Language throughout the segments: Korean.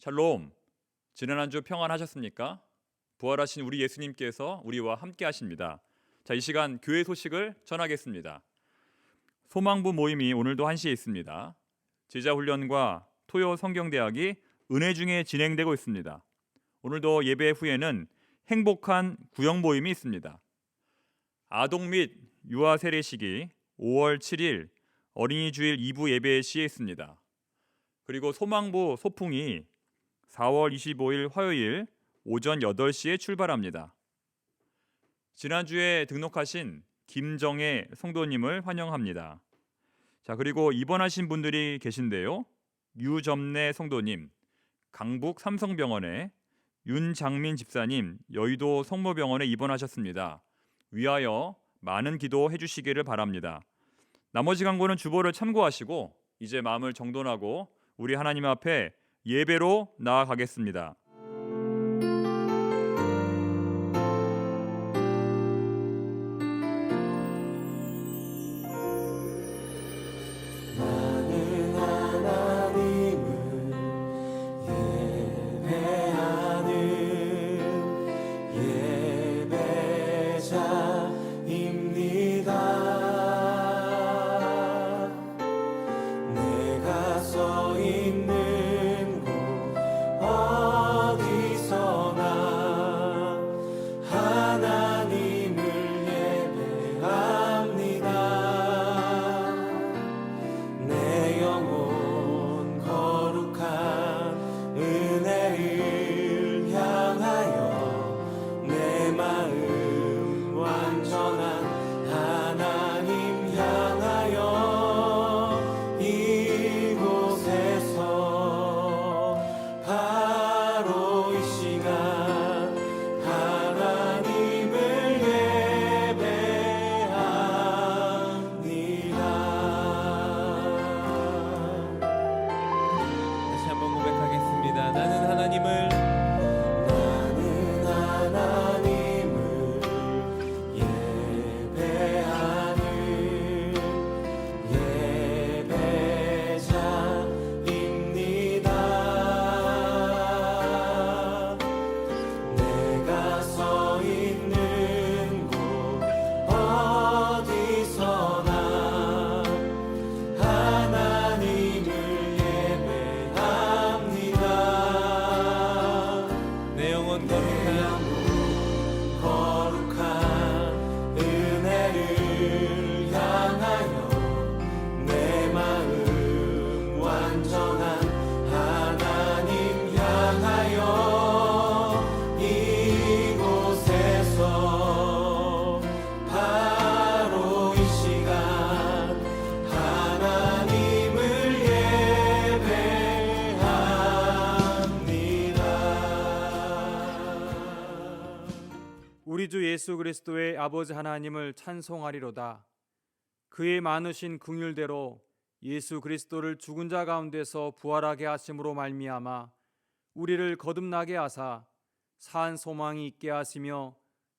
샬롬, 지난 한 주 평안하셨습니까? 부활하신 우리 예수님께서 우리와 함께 하십니다. 자, 이 시간 교회 소식을 전하겠습니다. 소망부 모임이 오늘도 1시에 있습니다. 제자훈련과 토요 성경대학이 은혜 중에 진행되고 있습니다. 오늘도 예배 후에는 행복한 구역 모임이 있습니다. 아동 및 유아 세례식이 5월 7일 어린이 주일 2부 예배 시에 있습니다. 그리고 소망부 소풍이 4월 25일 화요일 오전 8시에 출발합니다. 지난주에 등록하신 김정혜 성도님을 환영합니다. 자, 그리고 입원하신 분들이 계신데요. 유점래 성도님, 강북 삼성병원에, 윤장민 집사님, 여의도 성모병원에 입원하셨습니다. 위하여 많은 기도해 주시기를 바랍니다. 나머지 광고는 주보를 참고하시고 이제 마음을 정돈하고 우리 하나님 앞에 예배로 나아가겠습니다. 우리 주 예수 그리스도의 아버지 하나님을 찬송하리로다. 그의 많으신 긍휼대로 예수 그리스도를 죽은 자 가운데서 부활하게 하심으로 말미암아 우리를 거듭나게 하사 산 소망이 있게 하시며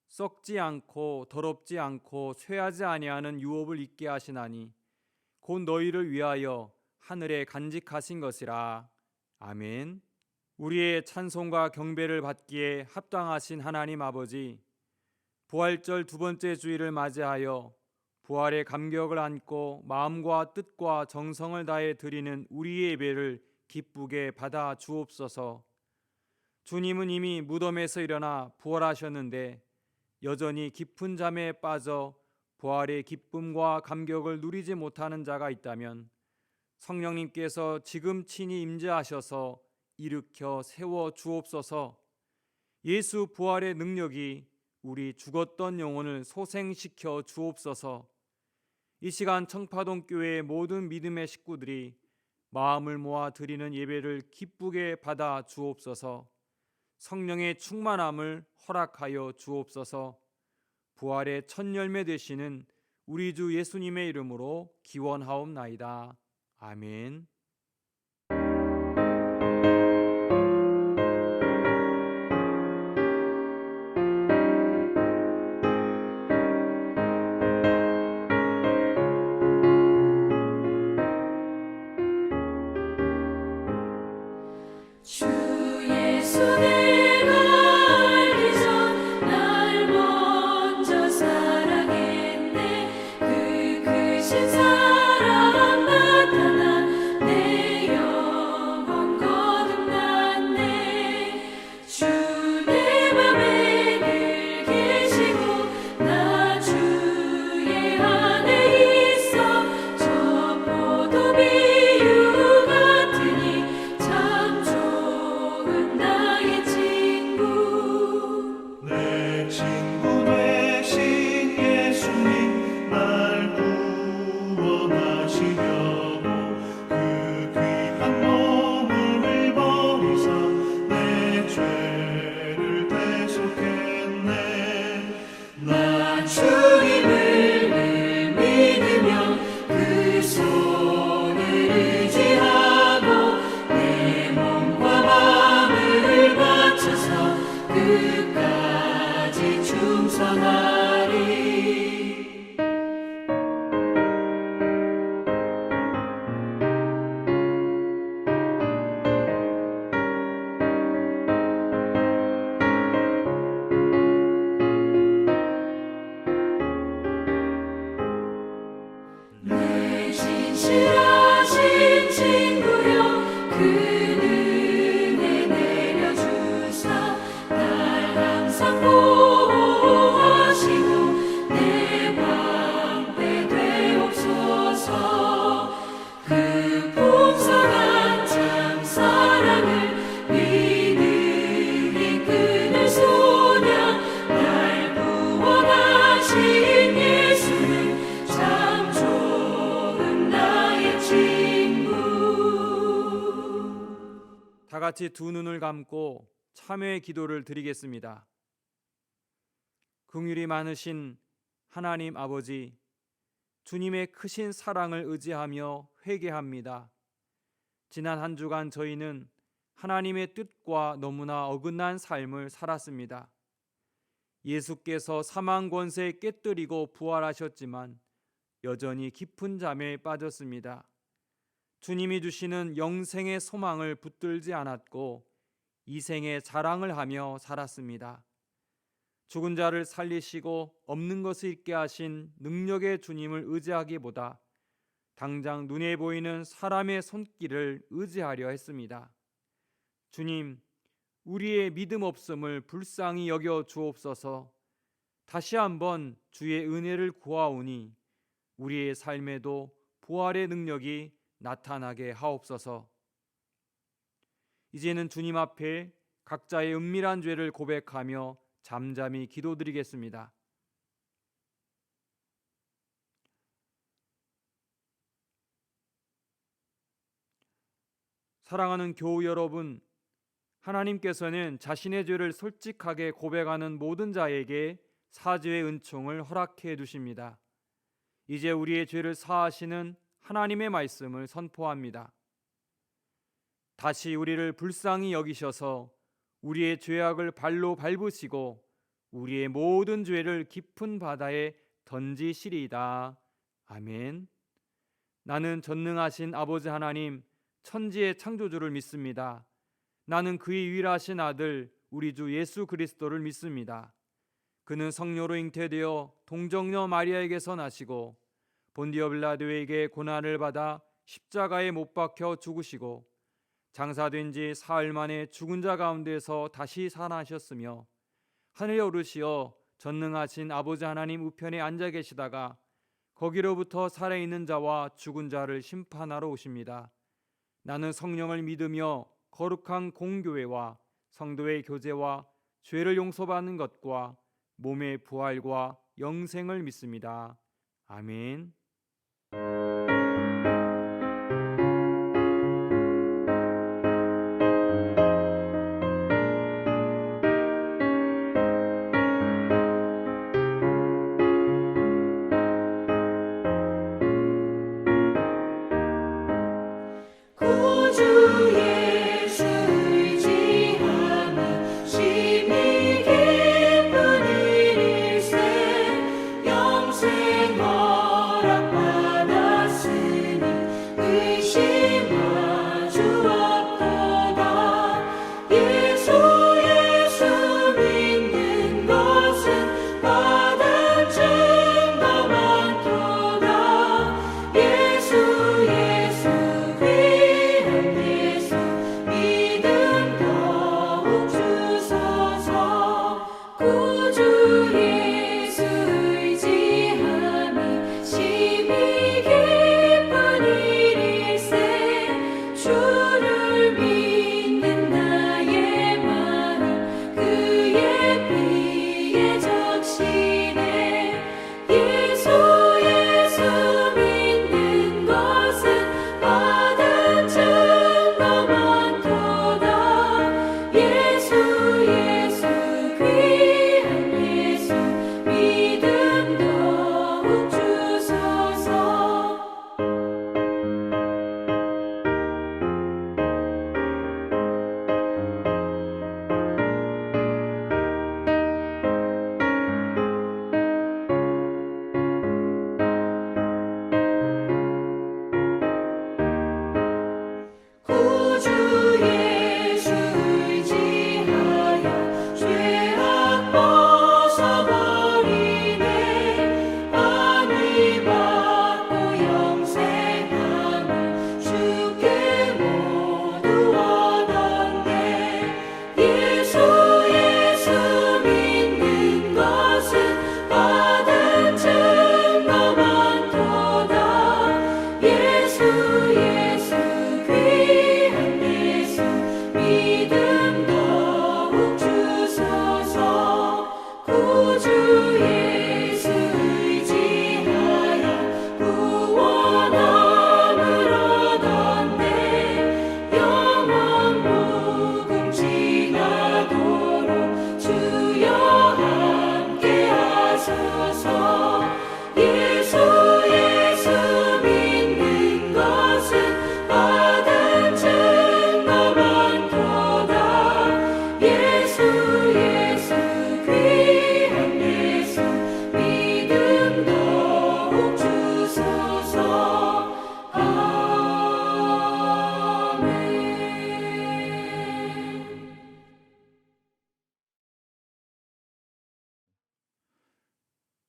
썩지 않고 더럽지 않고 쇠하지 아니하는 유업을 있게 하시나니 곧 너희를 위하여 하늘에 간직하신 것이라. 아멘. 우리의 찬송과 경배를 받기에 합당하신 하나님 아버지, 부활절 두 번째 주일을 맞이하여 부활의 감격을 안고 마음과 뜻과 정성을 다해 드리는 우리의 예배를 기쁘게 받아 주옵소서. 주님은 이미 무덤에서 일어나 부활하셨는데 여전히 깊은 잠에 빠져 부활의 기쁨과 감격을 누리지 못하는 자가 있다면 성령님께서 지금 친히 임재하셔서 일으켜 세워 주옵소서. 예수 부활의 능력이 우리 죽었던 영혼을 소생시켜 주옵소서. 이 시간 청파동 교회의 모든 믿음의 식구들이 마음을 모아 드리는 예배를 기쁘게 받아 주옵소서. 성령의 충만함을 허락하여 주옵소서. 부활의 첫 열매 되시는 우리 주 예수님의 이름으로 기원하옵나이다. 아멘. 주 다 같이 두 눈을 감고 참회의 기도를 드리겠습니다. 긍휼이 많으신 하나님 아버지, 주님의 크신 사랑을 의지하며 회개합니다. 지난 한 주간 저희는 하나님의 뜻과 너무나 어긋난 삶을 살았습니다. 예수께서 사망 권세에 깨뜨리고 부활하셨지만 여전히 깊은 잠에 빠졌습니다. 주님이 주시는 영생의 소망을 붙들지 않았고 이 생에 자랑을 하며 살았습니다. 죽은 자를 살리시고 없는 것을 있게 하신 능력의 주님을 의지하기보다 당장 눈에 보이는 사람의 손길을 의지하려 했습니다. 주님, 우리의 믿음 없음을 불쌍히 여겨 주옵소서. 다시 한번 주의 은혜를 구하오니 우리의 삶에도 부활의 능력이 나타나게 하옵소서. 이제는 주님 앞에 각자의 은밀한 죄를 고백하며 잠잠히 기도드리겠습니다. 사랑하는 교우 여러분, 하나님께서는 자신의 죄를 솔직하게 고백하는 모든 자에게 사죄의 은총을 허락해 주십니다. 이제 우리의 죄를 사하시는 하나님의 말씀을 선포합니다. 다시 우리를 불쌍히 여기셔서 우리의 죄악을 발로 밟으시고 우리의 모든 죄를 깊은 바다에 던지시리이다. 아멘. 나는 전능하신 아버지 하나님, 천지의 창조주를 믿습니다. 나는 그의 유일하신 아들 우리 주 예수 그리스도를 믿습니다. 그는 성령으로 잉태되어 동정녀 마리아에게서 나시고 본디오 빌라도에게 고난을 받아 십자가에 못 박혀 죽으시고 장사된 지 사흘 만에 죽은 자 가운데서 다시 살아나셨으며 하늘에 오르시어 전능하신 아버지 하나님 우편에 앉아 계시다가 거기로부터 살아있는 자와 죽은 자를 심판하러 오십니다. 나는 성령을 믿으며 거룩한 공교회와 성도의 교제와 죄를 용서받는 것과 몸의 부활과 영생을 믿습니다. 아멘. 영생 뭐라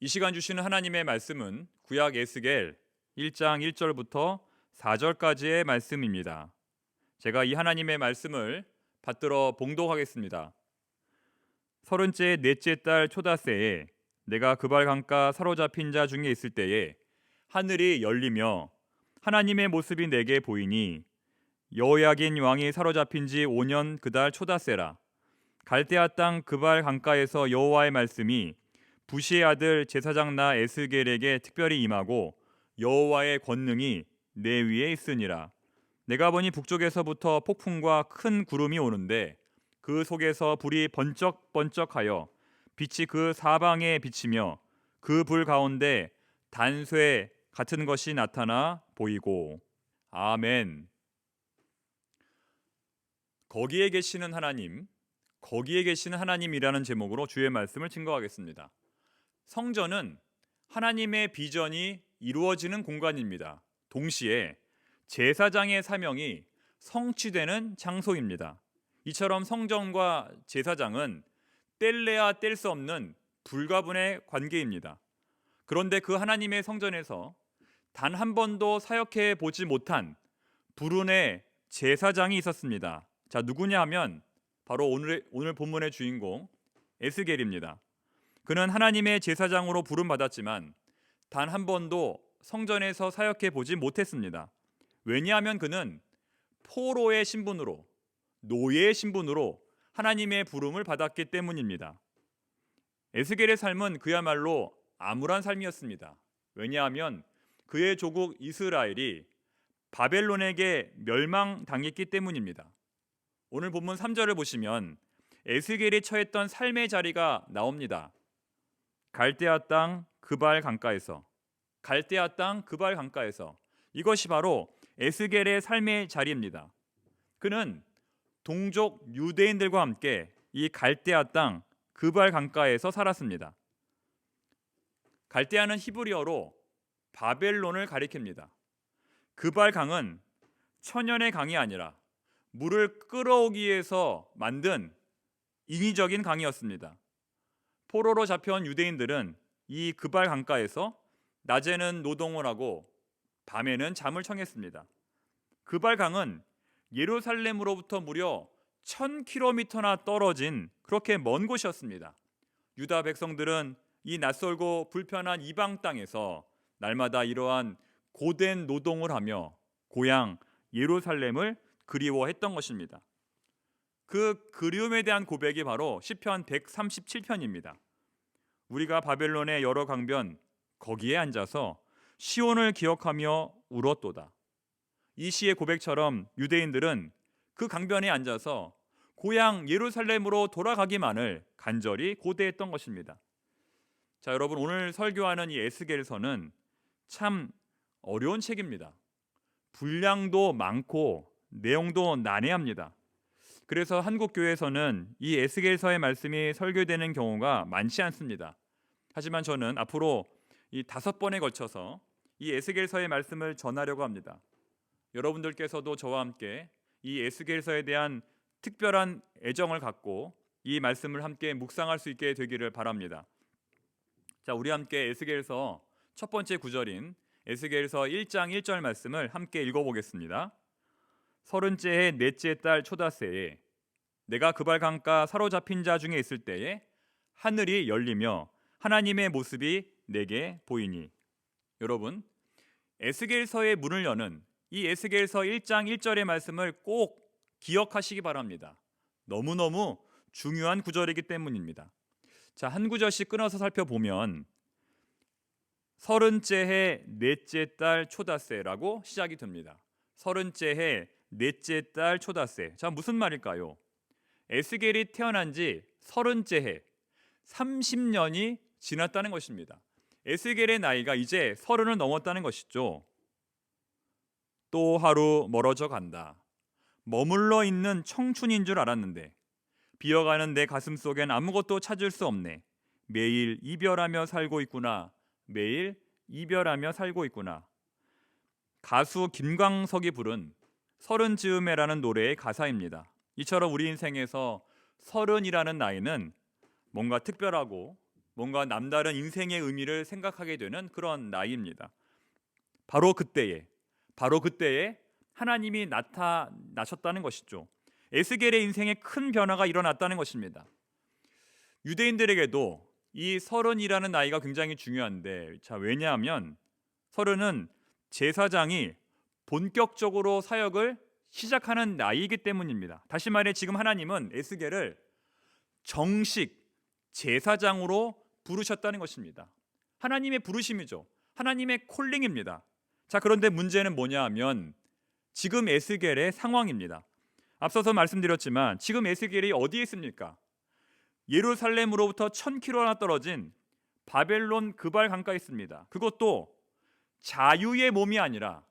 이 시간 주시는 하나님의 말씀은 구약 에스겔 1장 1절부터 4절까지의 말씀입니다. 제가 이 하나님의 말씀을 받들어 봉독하겠습니다. 30째 넷째 달 초다새에 내가 그발 강가 사로잡힌 자 중에 있을 때에 하늘이 열리며 하나님의 모습이 내게 보이니 여호야긴 왕이 사로잡힌 지 5년 그달 초다새라. 갈대아 땅 그발 강가에서 여호와의 말씀이 부시의 아들 제사장 나 에스겔에게 특별히 임하고 여호와의 권능이 내 위에 있으니라. 내가 보니 북쪽에서부터 폭풍과 큰 구름이 오는데 그 속에서 불이 번쩍번쩍하여 빛이 그 사방에 비치며 그 불 가운데 단쇠 같은 것이 나타나 보이고. 아멘. 거기에 계시는 하나님, 거기에 계시는 하나님이라는 제목으로 주의 말씀을 증거하겠습니다. 성전은 하나님의 비전이 이루어지는 공간입니다. 동시에 제사장의 사명이 성취되는 장소입니다. 이처럼 성전과 제사장은 뗄래야 뗄 수 없는 불가분의 관계입니다. 그런데 그 하나님의 성전에서 단 한 번도 사역해 보지 못한 불운의 제사장이 있었습니다. 자, 누구냐 하면 바로 오늘 본문의 주인공 에스겔입니다. 그는 하나님의 제사장으로 부름받았지만 단 한 번도 성전에서 사역해 보지 못했습니다. 왜냐하면 그는 포로의 신분으로, 노예의 신분으로 하나님의 부름을 받았기 때문입니다. 에스겔의 삶은 그야말로 암울한 삶이었습니다. 왜냐하면 그의 조국 이스라엘이 바벨론에게 멸망당했기 때문입니다. 오늘 본문 3절을 보시면 에스겔이 처했던 삶의 자리가 나옵니다. 갈대아 땅 그발 강가에서, 갈대아 땅 그발 강가에서, 이것이 바로 에스겔의 삶의 자리입니다. 그는 동족 유대인들과 함께 이 갈대아 땅 그발 강가에서 살았습니다. 갈대아는 히브리어로 바벨론을 가리킵니다. 그발 강은 천연의 강이 아니라 물을 끌어오기 위해서 만든 인위적인 강이었습니다. 포로로 잡혀온 유대인들은 이 그발 강가에서 낮에는 노동을 하고 밤에는 잠을 청했습니다. 그발 강은 예루살렘으로부터 무려 1000km나 떨어진 그렇게 먼 곳이었습니다. 유다 백성들은 이 낯설고 불편한 이방 땅에서 날마다 이러한 고된 노동을 하며 고향 예루살렘을 그리워했던 것입니다. 그 그리움에 대한 고백이 바로 시편 137편입니다. 우리가 바벨론의 여러 강변 거기에 앉아서 시온을 기억하며 울었도다. 이 시의 고백처럼 유대인들은 그 강변에 앉아서 고향 예루살렘으로 돌아가기만을 간절히 고대했던 것입니다. 자, 여러분, 오늘 설교하는 이 에스겔서는 참 어려운 책입니다. 분량도 많고 내용도 난해합니다. 그래서 한국 교회에서는 이 에스겔서의 말씀이 설교되는 경우가 많지 않습니다. 하지만 저는 앞으로 이 5번에 걸쳐서 이 에스겔서의 말씀을 전하려고 합니다. 여러분들께서도 저와 함께 이 에스겔서에 대한 특별한 애정을 갖고 이 말씀을 함께 묵상할 수 있게 되기를 바랍니다. 자, 우리 함께 에스겔서 첫 번째 구절인 에스겔서 1장 1절 말씀을 함께 읽어보겠습니다. 30째 해 넷째 달 초다새에 내가 그발 강가 사로잡힌 자 중에 있을 때에 하늘이 열리며 하나님의 모습이 내게 보이니. 여러분, 에스겔서의 문을 여는 이 에스겔서 1장 1절의 말씀을 꼭 기억하시기 바랍니다. 너무너무 중요한 구절이기 때문입니다. 자, 한 구절씩 끊어서 살펴보면 30째 해 넷째 달 초다새라고 시작이 됩니다. 30째 해 넷째 달 초다새. 자, 무슨 말일까요? 에스겔이 태어난 지 30째 해 30년이 지났다는 것입니다. 에스겔의 나이가 이제 30을 넘었다는 것이죠. 또 하루 멀어져 간다. 머물러 있는 청춘인 줄 알았는데 비어가는 내 가슴 속엔 아무것도 찾을 수 없네. 매일 이별하며 살고 있구나. 매일 이별하며 살고 있구나. 가수 김광석이 부른 서른 즈음에라는 노래의 가사입니다. 이처럼 우리 인생에서 30이라는 나이는 뭔가 특별하고 뭔가 남다른 인생의 의미를 생각하게 되는 그런 나이입니다. 바로 그때에 하나님이 나타나셨다는 것이죠. 에스겔의 인생에 큰 변화가 일어났다는 것입니다. 유대인들에게도 이 서른이라는 나이가 굉장히 중요한데, 왜냐하면 서른은 제사장이 본격적으로 사역을 시작하는 나이이기 때문입니다. 다시 말해 지금 하나님은 에스겔을 정식 제사장으로 부르셨다는 것입니다. 하나님의 부르심이죠. 하나님의 콜링입니다. 그런데 문제는 뭐냐 하면 지금 에스겔의 상황입니다. 앞서서 말씀드렸지만 지금 에스겔이 어디에 있습니까? 예루살렘으로부터 1000km나 떨어진 바벨론 그발 강가에 있습니다. 그것도 자유의 몸이 아니라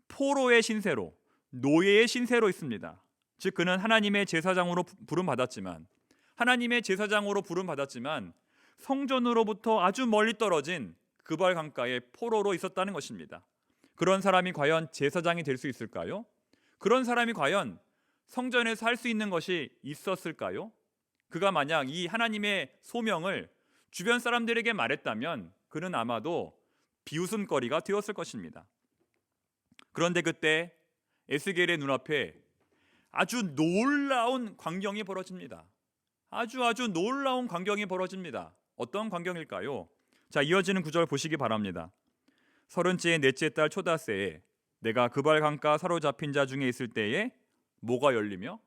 포로의 신세로, 노예의 신세로 있습니다. 즉 그는 하나님의 제사장으로 부름받았지만 성전으로부터 아주 멀리 떨어진 그발 강가에 포로로 있었다는 것입니다. 그런 사람이 과연 제사장이 될 수 있을까요? 그런 사람이 과연 성전에서 할 수 있는 것이 있었을까요? 그가 만약 이 하나님의 소명을 주변 사람들에게 말했다면 그는 아마도 비웃음거리가 되었을 것입니다. 그런데 그때 에스겔의 눈앞에 아주 놀라운 광경이 벌어집니다. 아주 놀라운 광경이 벌어집니다. 어떤 광경일까요? 이어지는 구절 보시기 바랍니다. 서른째의 넷째 달 초다새에 내가 그발 강가 사로잡힌 자 중에 있을 때에 뭐가 열리며?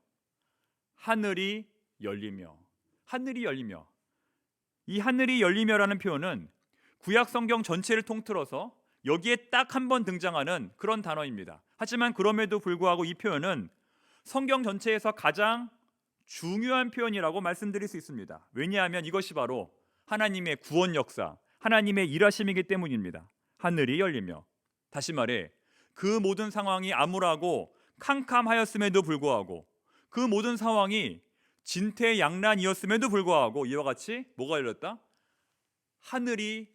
하늘이 열리며. 이 하늘이 열리며라는 표현은 구약 성경 전체를 통틀어서 여기에 딱 한 번 등장하는 그런 단어입니다. 하지만 그럼에도 불구하고 이 표현은 성경 전체에서 가장 중요한 표현이라고 말씀드릴 수 있습니다. 왜냐하면 이것이 바로 하나님의 구원 역사, 하나님의 일하심이기 때문입니다. 하늘이 열리며. 다시 말해 그 모든 상황이 암울하고 캄캄하였음에도 불구하고, 그 모든 상황이 진퇴양난이었음에도 불구하고 이와 같이 뭐가 열렸다? 하늘이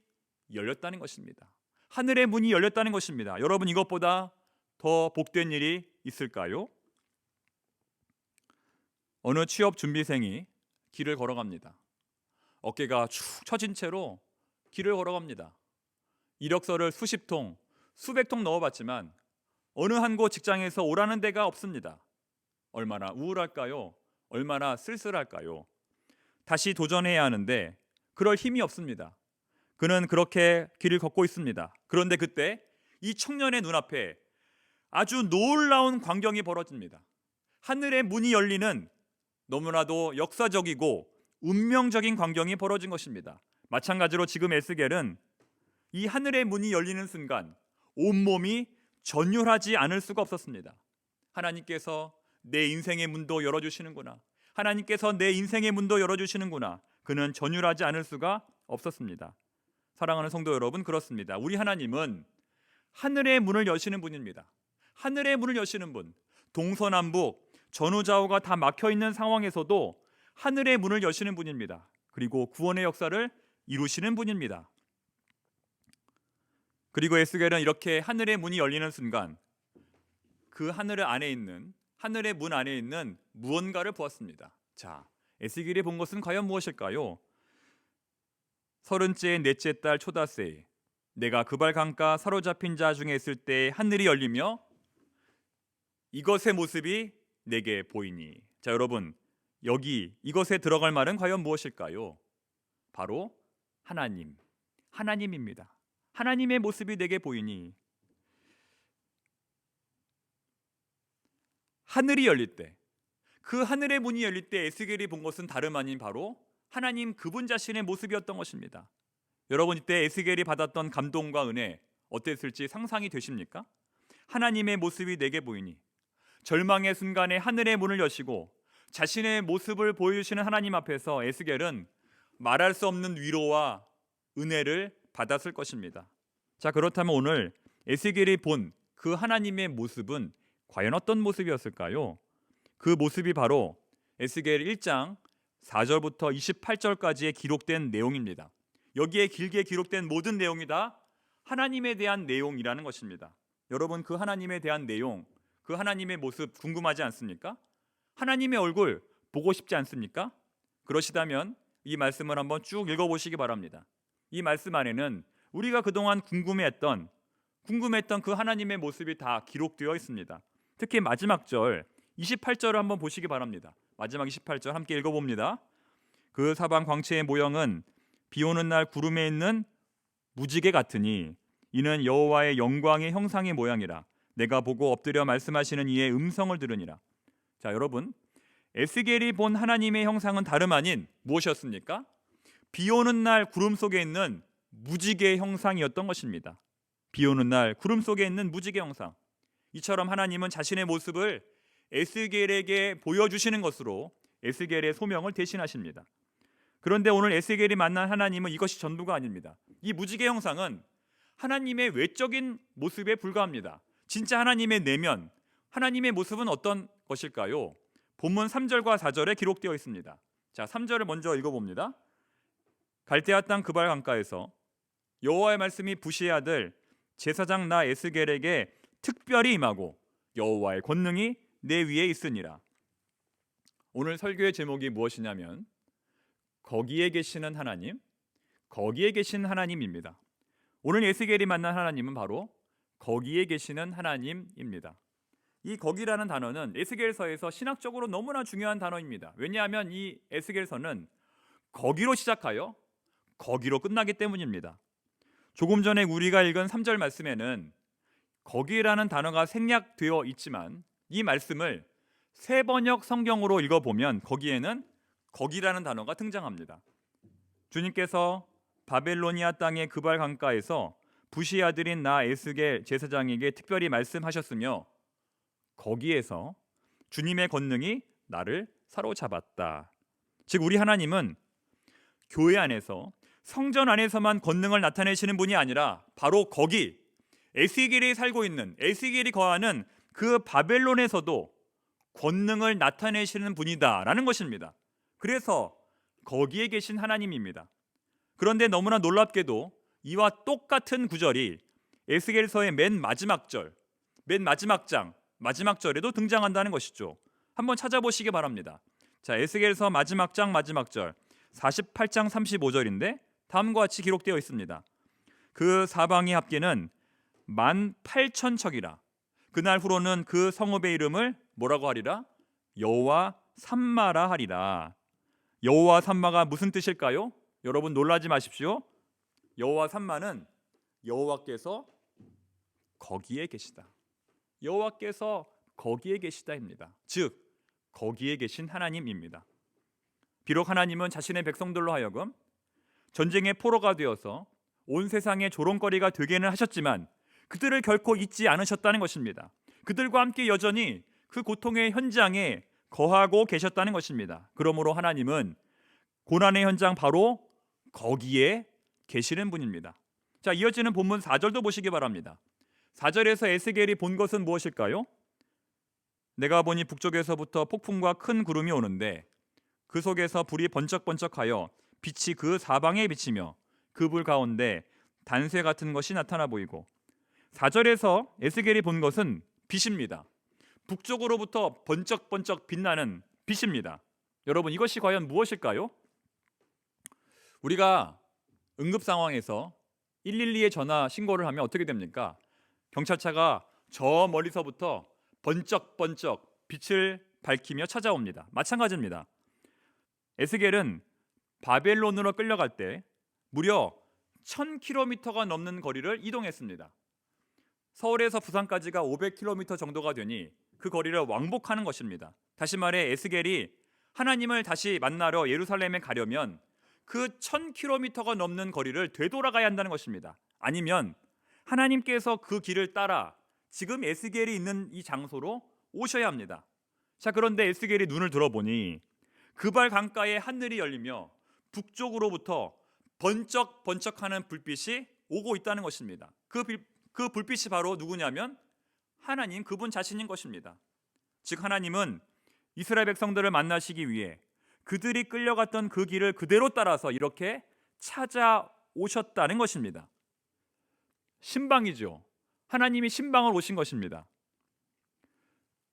열렸다는 것입니다. 하늘의 문이 열렸다는 것입니다. 여러분, 이것보다 더 복된 일이 있을까요? 어느 취업 준비생이 길을 걸어갑니다. 어깨가 축 처진 채로 길을 걸어갑니다. 이력서를 수십 통, 수백 통 넣어봤지만 어느 한 곳 직장에서 오라는 데가 없습니다. 얼마나 우울할까요? 얼마나 쓸쓸할까요? 다시 도전해야 하는데 그럴 힘이 없습니다. 그는 그렇게 길을 걷고 있습니다. 그런데 그때 이 청년의 눈앞에 아주 놀라운 광경이 벌어집니다. 하늘의 문이 열리는 너무나도 역사적이고 운명적인 광경이 벌어진 것입니다. 마찬가지로 지금 에스겔은 이 하늘의 문이 열리는 순간 온몸이 전율하지 않을 수가 없었습니다. 하나님께서 내 인생의 문도 열어주시는구나. 하나님께서 내 인생의 문도 열어주시는구나. 그는 전율하지 않을 수가 없었습니다. 사랑하는 성도 여러분, 그렇습니다. 우리 하나님은 하늘의 문을 여시는 분입니다. 하늘의 문을 여시는 분. 동서남북 전후좌우가 다 막혀있는 상황에서도 하늘의 문을 여시는 분입니다. 그리고 구원의 역사를 이루시는 분입니다. 그리고 에스겔은 이렇게 하늘의 문이 열리는 순간 그 하늘의 문 안에 있는 무언가를 보았습니다. 에스겔이 본 것은 과연 무엇일까요? 서른째 넷째 달 초다새에 내가 그발 강가 사로잡힌 자 중에 있을 때 하늘이 열리며 이것의 모습이 내게 보이니. 여러분, 여기 이것에 들어갈 말은 과연 무엇일까요? 바로 하나님입니다. 하나님의 모습이 내게 보이니. 하늘이 열릴 때, 그 하늘의 문이 열릴 때 에스겔이 본 것은 다름 아닌 바로 하나님 그분 자신의 모습이었던 것입니다. 여러분, 이때 에스겔이 받았던 감동과 은혜 어땠을지 상상이 되십니까? 하나님의 모습이 내게 보이니. 절망의 순간에 하늘의 문을 여시고 자신의 모습을 보여주시는 하나님 앞에서 에스겔은 말할 수 없는 위로와 은혜를 받았을 것입니다. 그렇다면 오늘 에스겔이 본 그 하나님의 모습은 과연 어떤 모습이었을까요? 그 모습이 바로 에스겔 1장 4절부터 28절까지에 기록된 내용입니다. 여기에 길게 기록된 모든 내용이 다 하나님에 대한 내용이라는 것입니다. 여러분, 그 하나님에 대한 내용, 그 하나님의 모습 궁금하지 않습니까? 하나님의 얼굴 보고 싶지 않습니까? 그러시다면 이 말씀을 한번 쭉 읽어보시기 바랍니다. 이 말씀 안에는 우리가 그동안 궁금해했던 그 하나님의 모습이 다 기록되어 있습니다. 특히 마지막 절 28절을 한번 보시기 바랍니다. 마지막 28절 함께 읽어봅니다. 그 사방 광채의 모형은 비 오는 날 구름에 있는 무지개 같으니 이는 여호와의 영광의 형상의 모양이라. 내가 보고 엎드려 말씀하시는 이의 음성을 들으니라. 자, 여러분, 에스겔이 본 하나님의 형상은 다름 아닌 무엇이었습니까? 비 오는 날 구름 속에 있는 무지개 형상이었던 것입니다. 비 오는 날 구름 속에 있는 무지개 형상. 이처럼 하나님은 자신의 모습을 에스겔에게 보여주시는 것으로 에스겔의 소명을 대신하십니다. 그런데 오늘 에스겔이 만난 하나님은 이것이 전부가 아닙니다. 이 무지개 형상은 하나님의 외적인 모습에 불과합니다. 진짜 하나님의 내면, 하나님의 모습은 어떤 것일까요? 본문 3절과 4절에 기록되어 있습니다. 자, 3절을 먼저 읽어봅니다. 갈대아 땅 그발 강가에서 여호와의 말씀이 부시의 아들 제사장 나 에스겔에게 특별히 임하고 여호와의 권능이 내 위에 있으니라. 오늘 설교의 제목이 무엇이냐면 거기에 계시는 하나님, 거기에 계신 하나님입니다. 오늘 에스겔이 만난 하나님은 바로 거기에 계시는 하나님입니다. 이 거기라는 단어는 에스겔서에서 신학적으로 너무나 중요한 단어입니다. 왜냐하면 이 에스겔서는 거기로 시작하여 거기로 끝나기 때문입니다. 조금 전에 우리가 읽은 3절 말씀에는 거기라는 단어가 생략되어 있지만 이 말씀을 세번역 성경으로 읽어보면 거기에는 거기라는 단어가 등장합니다. 주님께서 바벨로니아 땅의 그발 강가에서 부시의 아들인 나 에스겔 제사장에게 특별히 말씀하셨으며 거기에서 주님의 권능이 나를 사로잡았다. 즉 우리 하나님은 교회 안에서 성전 안에서만 권능을 나타내시는 분이 아니라 바로 거기 에스겔이 살고 있는 에스겔이 거하는 그 바벨론에서도 권능을 나타내시는 분이다라는 것입니다. 그래서 거기에 계신 하나님입니다. 그런데 너무나 놀랍게도 이와 똑같은 구절이 에스겔서의 맨 마지막 절, 맨 마지막 장, 마지막 절에도 등장한다는 것이죠. 한번 찾아보시기 바랍니다. 자, 에스겔서 마지막 장 마지막 절 48장 35절인데 다음과 같이 기록되어 있습니다. 그 사방의 합계는 18,000척이라. 그날 후로는 그 성읍의 이름을 뭐라고 하리라? 여호와 삼마라 하리라. 여호와 삼마가 무슨 뜻일까요? 여러분 놀라지 마십시오. 여호와 삼마는 여호와께서 거기에 계시다. 여호와께서 거기에 계시다입니다. 즉 거기에 계신 하나님입니다. 비록 하나님은 자신의 백성들로 하여금 전쟁의 포로가 되어서 온 세상의 조롱거리가 되게는 하셨지만 그들을 결코 잊지 않으셨다는 것입니다. 그들과 함께 여전히 그 고통의 현장에 거하고 계셨다는 것입니다. 그러므로 하나님은 고난의 현장 바로 거기에 계시는 분입니다. 자, 이어지는 본문 4절도 보시기 바랍니다. 4절에서 에스겔이 본 것은 무엇일까요? 내가 보니 북쪽에서부터 폭풍과 큰 구름이 오는데 그 속에서 불이 번쩍번쩍하여 빛이 그 사방에 비치며 그 불 가운데 단쇠 같은 것이 나타나 보이고 4절에서 에스겔이 본 것은 빛입니다. 북쪽으로부터 번쩍번쩍 빛나는 빛입니다. 여러분 이것이 과연 무엇일까요? 우리가 응급 상황에서 112에 전화 신고를 하면 어떻게 됩니까? 경찰차가 저 멀리서부터 번쩍번쩍 빛을 밝히며 찾아옵니다. 마찬가지입니다. 에스겔은 바벨론으로 끌려갈 때 무려 1000km가 넘는 거리를 이동했습니다. 서울에서 부산까지가 500km 정도가 되니 그 거리를 왕복하는 것입니다. 다시 말해 에스겔이 하나님을 다시 만나러 예루살렘에 가려면 그 1000km가 넘는 거리를 되돌아가야 한다는 것입니다. 아니면 하나님께서 그 길을 따라 지금 에스겔이 있는 이 장소로 오셔야 합니다. 자, 그런데 에스겔이 눈을 들어보니 그발 강가에 하늘이 열리며 북쪽으로부터 번쩍번쩍하는 불빛이 오고 있다는 것입니다. 그 불빛이 바로 누구냐면 하나님 그분 자신인 것입니다. 즉 하나님은 이스라엘 백성들을 만나시기 위해 그들이 끌려갔던 그 길을 그대로 따라서 이렇게 찾아오셨다는 것입니다. 신방이죠. 하나님이 신방을 오신 것입니다.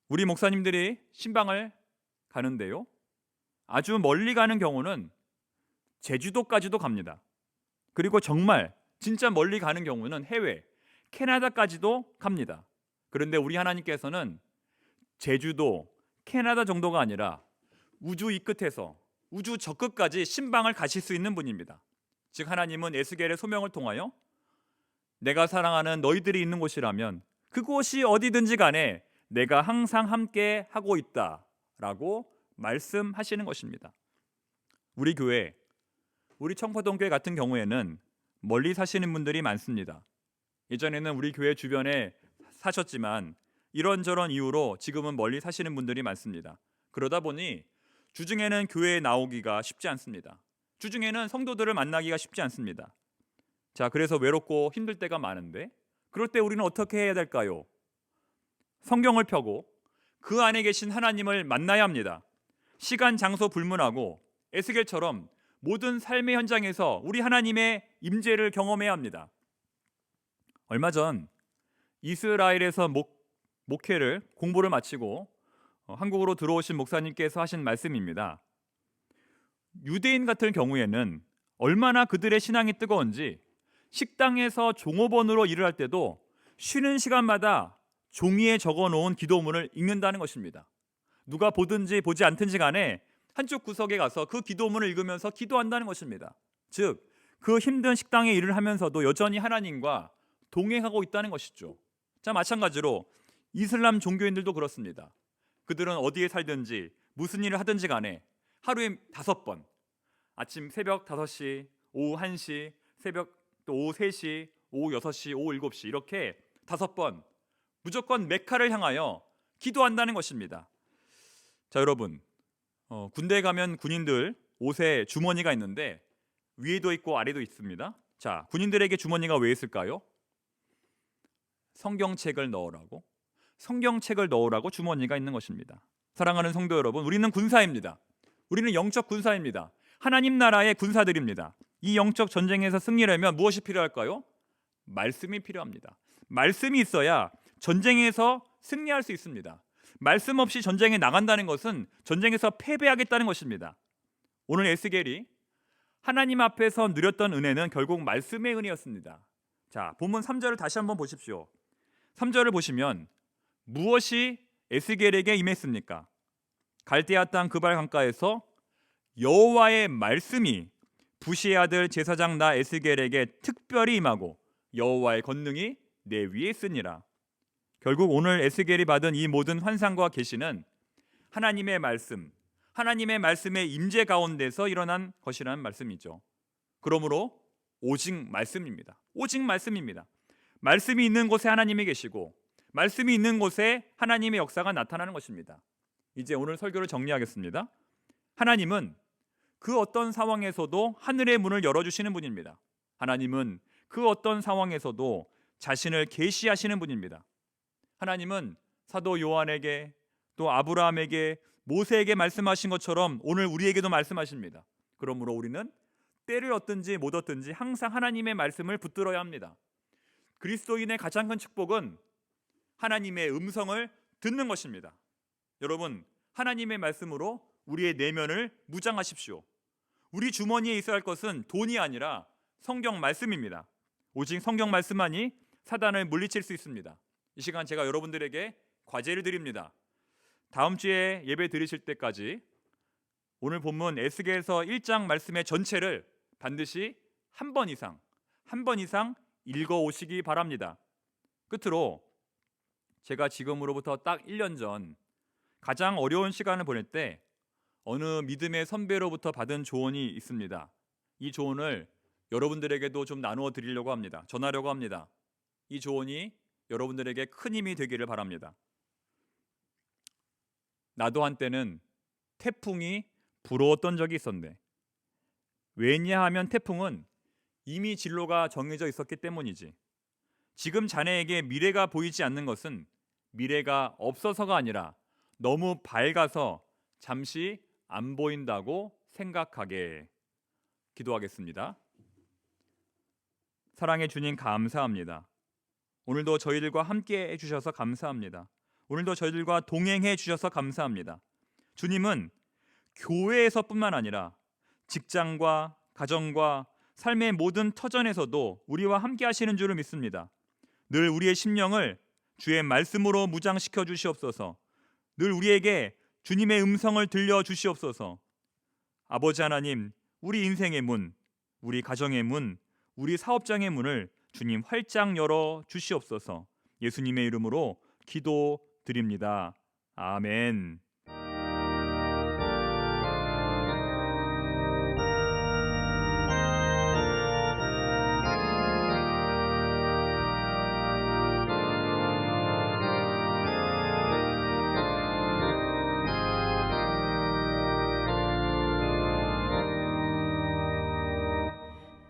우리 목사님들이 신방을 가는데요, 아주 멀리 가는 경우는 제주도까지도 갑니다. 그리고 정말 진짜 멀리 가는 경우는 해외, 캐나다까지도 갑니다. 그런데 우리 하나님께서는 제주도, 캐나다 정도가 아니라 우주 이 끝에서 우주 저 끝까지 신방을 가실 수 있는 분입니다. 즉 하나님은 에스겔의 소명을 통하여 내가 사랑하는 너희들이 있는 곳이라면 그곳이 어디든지 간에 내가 항상 함께 하고 있다라고 말씀하시는 것입니다. 우리 교회, 우리 청포동교회 같은 경우에는 멀리 사시는 분들이 많습니다. 예전에는 우리 교회 주변에 사셨지만 이런저런 이유로 지금은 멀리 사시는 분들이 많습니다. 그러다 보니 주중에는 교회에 나오기가 쉽지 않습니다. 주중에는 성도들을 만나기가 쉽지 않습니다. 자, 그래서 외롭고 힘들 때가 많은데 그럴 때 우리는 어떻게 해야 될까요? 성경을 펴고 그 안에 계신 하나님을 만나야 합니다. 시간, 장소 불문하고 에스겔처럼 모든 삶의 현장에서 우리 하나님의 임재를 경험해야 합니다. 얼마 전 이스라엘에서 목회를 공부를 마치고 한국으로 들어오신 목사님께서 하신 말씀입니다. 유대인 같은 경우에는 얼마나 그들의 신앙이 뜨거운지 식당에서 종업원으로 일을 할 때도 쉬는 시간마다 종이에 적어놓은 기도문을 읽는다는 것입니다. 누가 보든지 보지 않든지 간에 한쪽 구석에 가서 그 기도문을 읽으면서 기도한다는 것입니다. 즉, 그 힘든 식당의 일을 하면서도 여전히 하나님과 동행하고 있다는 것이죠. 자, 마찬가지로 이슬람 종교인들도 그렇습니다. 그들은 어디에 살든지 무슨 일을 하든지 간에 하루에 5번, 아침 새벽 5시, 오후 1시, 새벽 또 오후 3시, 오후 6시, 오후 7시 이렇게 5번 무조건 메카를 향하여 기도한다는 것입니다. 자, 여러분, 군대에 가면 군인들 옷에 주머니가 있는데 위에도 있고 아래도 있습니다. 자, 군인들에게 주머니가 왜 있을까요? 성경책을 넣으라고 주머니가 있는 것입니다. 사랑하는 성도 여러분, 우리는 군사입니다. 우리는 영적 군사입니다. 하나님 나라의 군사들입니다. 이 영적 전쟁에서 승리하려면 무엇이 필요할까요? 말씀이 필요합니다. 말씀이 있어야 전쟁에서 승리할 수 있습니다. 말씀 없이 전쟁에 나간다는 것은 전쟁에서 패배하겠다는 것입니다. 오늘 에스겔이 하나님 앞에서 누렸던 은혜는 결국 말씀의 은혜였습니다. 자, 본문 3절을 다시 한번 보십시오. 3절을 보시면 무엇이 에스겔에게 임했습니까? 갈대아 땅 그발 강가에서 여호와의 말씀이 부시의 아들 제사장 나 에스겔에게 특별히 임하고 여호와의 권능이 내 위에 있으니라. 결국 오늘 에스겔이 받은 이 모든 환상과 계시는 하나님의 말씀, 하나님의 말씀의 임재 가운데서 일어난 것이라는 말씀이죠. 그러므로 오직 말씀입니다. 오직 말씀입니다. 말씀이 있는 곳에 하나님이 계시고 말씀이 있는 곳에 하나님의 역사가 나타나는 것입니다. 이제 오늘 설교를 정리하겠습니다. 하나님은 그 어떤 상황에서도 하늘의 문을 열어주시는 분입니다. 하나님은 그 어떤 상황에서도 자신을 계시하시는 분입니다. 하나님은 사도 요한에게 또 아브라함에게 모세에게 말씀하신 것처럼 오늘 우리에게도 말씀하십니다. 그러므로 우리는 때를 얻든지 못 얻든지 항상 하나님의 말씀을 붙들어야 합니다. 그리스도인의 가장 큰 축복은 하나님의 음성을 듣는 것입니다. 여러분, 하나님의 말씀으로 우리의 내면을 무장하십시오. 우리 주머니에 있어야 할 것은 돈이 아니라 성경 말씀입니다. 오직 성경 말씀만이 사단을 물리칠 수 있습니다. 이 시간 제가 여러분들에게 과제를 드립니다. 다음 주에 예배 드리실 때까지 오늘 본문 에스겔서 1장 말씀의 전체를 반드시 한 번 이상 읽어 오시기 바랍니다. 끝으로 제가 지금으로부터 딱 1년 전 가장 어려운 시간을 보낼 때 어느 믿음의 선배로부터 받은 조언이 있습니다. 이 조언을 여러분들에게도 좀 나누어 드리려고 합니다. 전하려고 합니다. 이 조언이 여러분들에게 큰 힘이 되기를 바랍니다. 나도 한때는 태풍이 불어왔던 적이 있었는데 왜냐하면 태풍은 이미 진로가 정해져 있었기 때문이지. 지금 자네에게 미래가 보이지 않는 것은 미래가 없어서가 아니라 너무 밝아서 잠시 안 보인다고 생각하게. 기도하겠습니다. 사랑해 주님, 감사합니다. 오늘도 저희들과 함께 해주셔서 감사합니다. 오늘도 저희들과 동행해 주셔서 감사합니다. 주님은 교회에서뿐만 아니라 직장과 가정과 삶의 모든 터전에서도 우리와 함께 하시는 줄을 믿습니다. 늘 우리의 심령을 주의 말씀으로 무장시켜 주시옵소서. 늘 우리에게 주님의 음성을 들려 주시옵소서. 아버지 하나님, 우리 인생의 문, 우리 가정의 문, 우리 사업장의 문을 주님 활짝 열어 주시옵소서. 예수님의 이름으로 기도드립니다. 아멘.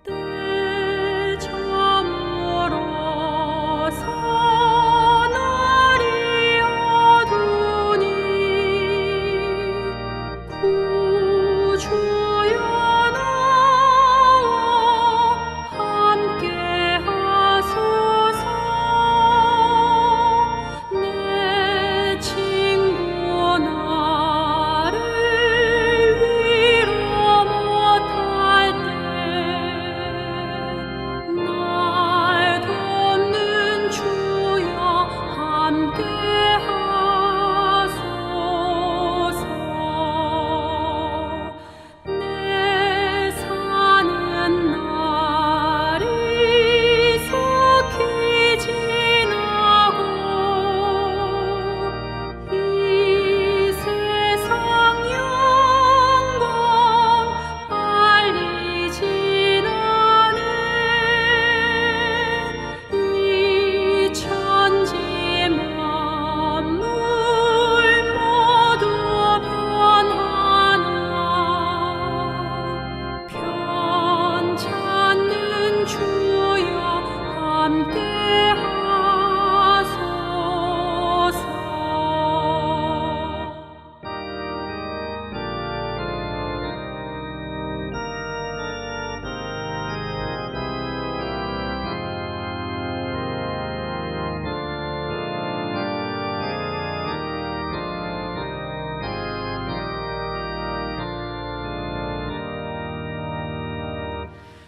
때 저물어서 날이 어두니 구주여 나와 함께 하소서. 내 친구 나를 위로 못할 때 날 돕는 주여 함께 하소서. 내 사는 날이 속히 지나고 이 세상 영광 빨리 지나네. 이 천지 만물 모두 변하나 편 찾는 주여 함께 하소서.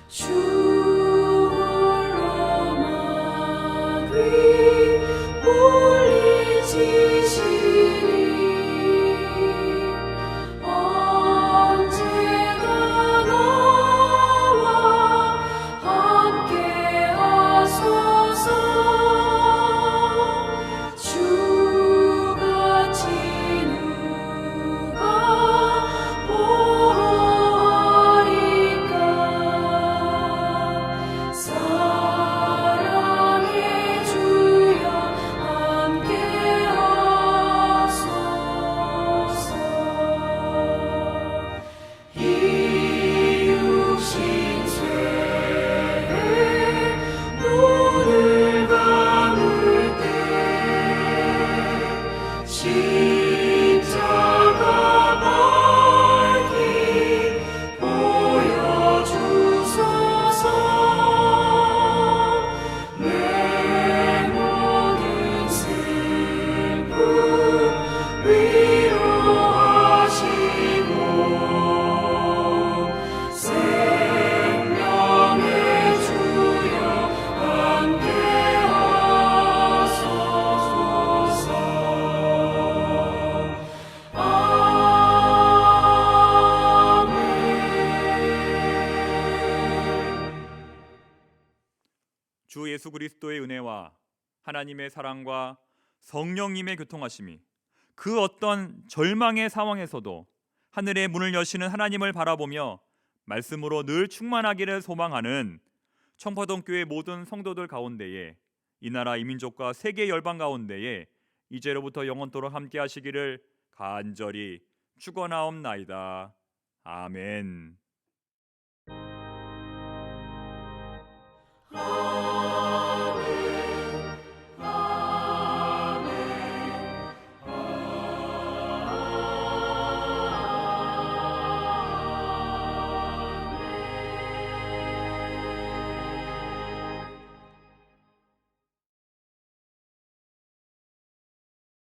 주 홀로 막이 물리치시니 언제나 나와 함께 하소서. 주같이 누가 보호하리까. 사랑의 주여 함께 하소서. 이 육신 쇠에 눈을 감을 때 십자가 밝히 보여주소서. 내 모든 슬픔 위로하시고 생명의 주여 함께 하소서. 주 예수 그리스도의 은혜와 하나님의 사랑과 성령님의 교통하심이 그 어떤 절망의 상황에서도 하늘의 문을 여시는 하나님을 바라보며 말씀으로 늘 충만하기를 소망하는 청파동 교회 모든 성도들 가운데에 이 나라 이 민족과 세계 열방 가운데에 이제로부터 영원토록 함께 하시기를 간절히 축원하옵나이다. 아멘.